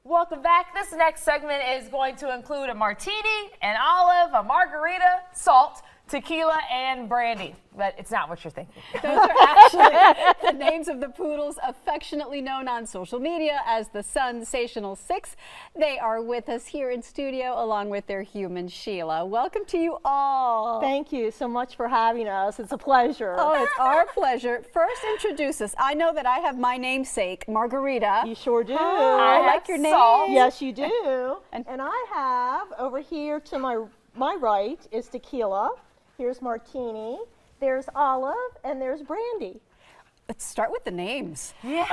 Welcome back. This next segment is going to include a martini, an olive, a margarita, salt, tequila, and brandy. But it's not what you're thinking. Those are actually the names of the poodles affectionately known on social media as the SUNSATIONALSIX. They are with us here in studio along with their human Sheila. Welcome to you all. Thank you so much for having us. It's a pleasure. Oh, it's our pleasure. First, introduce us. I know that I have my namesake, Margarita. You sure do. I like your name. Salt. Yes, you do. And I have over here to my right is tequila. Here's martini. There's olive, and there's brandy. Let's start with the names. Okay.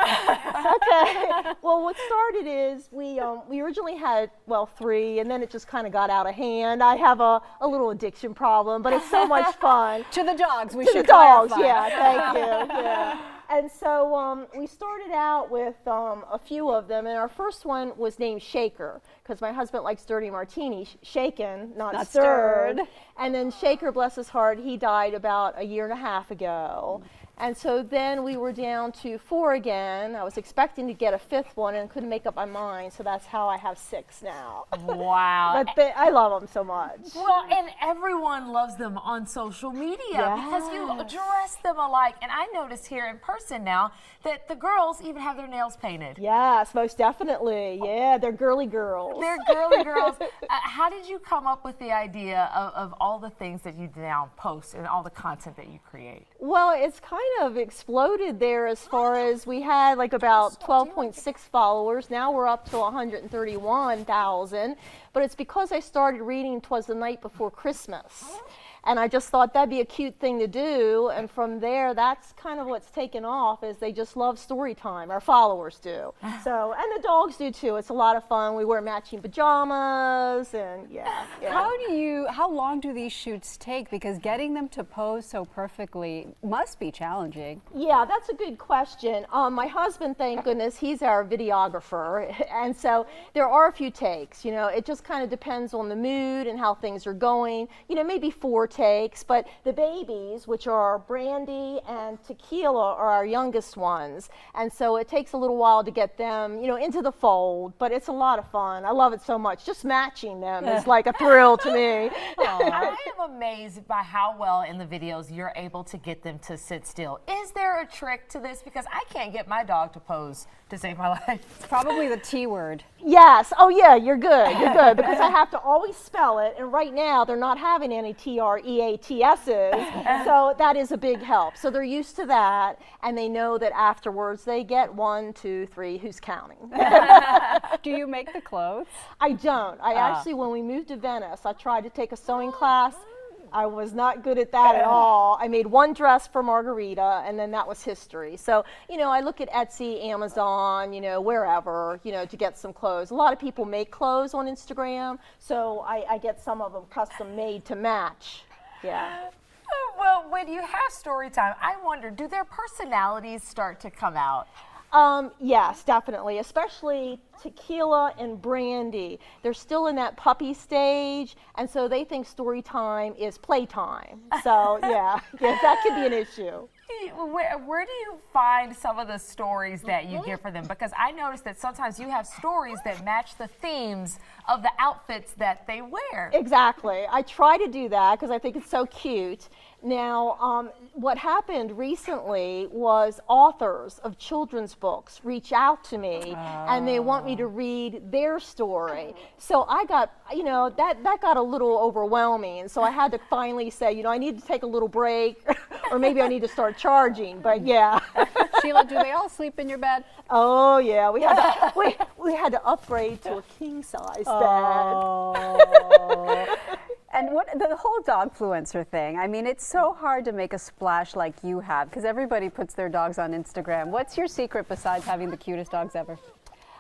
Well, what started is we originally had, well, 3, and then it just kind of got out of hand. I have a little addiction problem, but it's so much fun. To the dogs, we To should the dogs, clarify. yeah, thank you. Yeah. And so we started out with a few of them, and our first one was named Shaker, because my husband likes dirty martini, shaken, not stirred. And then Shaker, bless his heart, he died about a year and a half ago. And so then we were down to 4 again. I was expecting to get a 5th one and couldn't make up my mind, so that's how I have 6 now. Wow. But I love them so much. Well, and everyone loves them on social media because you dress them alike. And I notice here in person now that the girls even have their nails painted. Yes, most definitely. Yeah, they're girly girls. They're girly girls. How did you come up with the idea of all the things that you now post and all the content that you create? Well, it's kind of exploded there as far as we had like about 12.6 followers. Now we're up to 131,000. But it's because I started reading 'Twas the Night Before Christmas. And I just thought that'd be a cute thing to do. And from there, that's kind of what's taken off, is they just love story time. Our followers do. So, and the dogs do too. It's a lot of fun. We wear matching pajamas and yeah. How long do these shoots take? Because getting them to pose so perfectly must be challenging. Yeah, that's a good question. My husband, thank goodness, he's our videographer. And so there are a few takes. You know, it just kind of depends on the mood and how things are going. You know, maybe 4 takes, but the babies, which are Brandy and Tequila, are our youngest ones, and so it takes a little while to get them, you know, into the fold, but it's a lot of fun. I love it so much. Just matching them is like a thrill to me. I am amazed by how well in the videos you're able to get them to sit still. Is there a trick to this? Because I can't get my dog to pose to save my life. It's probably the T word. Yes. Oh, yeah, you're good. You're good, because I have to always spell it, and right now they're not having any TREATSs, so that is a big help. So they're used to that, and they know that afterwards they get 1, 2, 3, who's counting? Do you make the clothes? I don't. I actually, when we moved to Venice, I tried to take a sewing class. I was not good at that at all. I made 1 dress for Margarita, and then that was history. So, you know, I look at Etsy, Amazon, you know, wherever, you know, to get some clothes. A lot of people make clothes on Instagram, so I get some of them custom made to match. Yeah. Well, when you have story time, I wonder, do their personalities start to come out? Yes, definitely, especially Tequila and Brandy. They're still in that puppy stage, and so they think story time is playtime. So, yeah, that could be an issue. Where do you find some of the stories that you get for them? Because I noticed that sometimes you have stories that match the themes of the outfits that they wear. Exactly. I try to do that because I think it's so cute. Now, what happened recently was authors of children's books reach out to me and they want me to read their story. So I got, you know, that got a little overwhelming. So I had to finally say, you know, I need to take a little break or maybe I need to start charging, but yeah. Sheila, do they all sleep in your bed? Oh yeah, we had to upgrade to a king size bed. And what the whole dogfluencer thing, I mean, it's so hard to make a splash like you have because everybody puts their dogs on Instagram. What's your secret besides having the cutest dogs ever?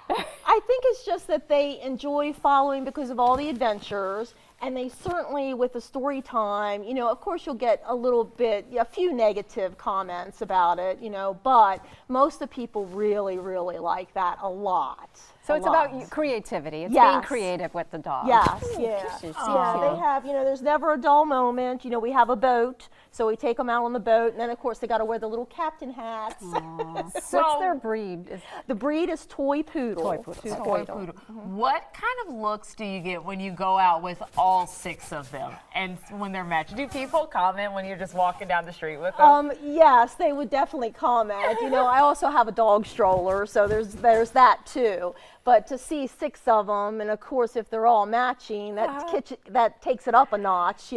I think it's just that they enjoy following because of all the adventures, and they certainly, with the story time, you know, of course you'll get a few negative comments about it, you know, but most of the people really, really like that a lot. So it's about creativity. It's being Yes. creative with the dog. Yes, yeah. She's Yeah, so they cute. have, there's never a dull moment. We have a boat, so we take them out on the boat, and then of course they got to wear the little captain hats. What's their breed? The breed is toy poodle. Toy poodle. Toy poodle. What kind of looks do you get when you go out with all 6 of them and when they're matched? Do people comment when you're just walking down the street with them? Yes, they would definitely comment. I also have a dog stroller, so there's that too. But to see 6 of them, and of course if they're all matching, that takes it up a notch,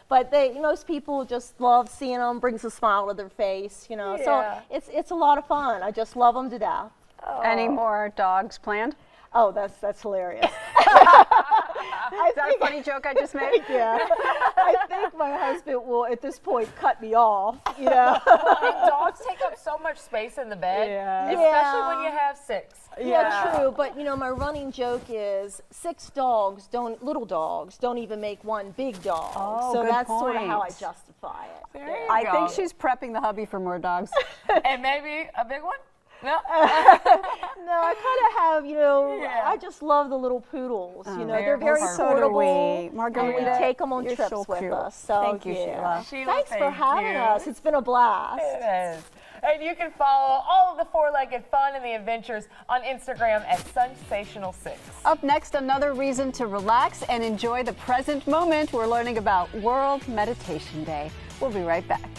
But most people just love seeing them, brings a smile to their face, So it's a lot of fun. I just love them to death. Any more dogs planned? Oh, that's hilarious. Is that a funny joke I just made? Yeah. I think my husband will, at this point, cut me off, Dogs take up so much space in the bed, especially when you have 6. Yeah, true. But my running joke is 6 little dogs don't even make one big dog. Oh, so good that's sort of how I point. justify it. There you I go. think she's prepping the hubby for more dogs. And maybe a big one? No? No, I kind of have, I just love the little poodles. They're very So do we. portable. Margarita, And we take them on you're trips so with cute. us. So, Thank you, Sheila. Sheila, Thanks for thank having you. us. It's been a blast. It is. And you can follow all of the 4-legged fun and the adventures on Instagram at SUNSATIONALSIX. Up next, another reason to relax and enjoy the present moment. We're learning about World Meditation Day. We'll be right back.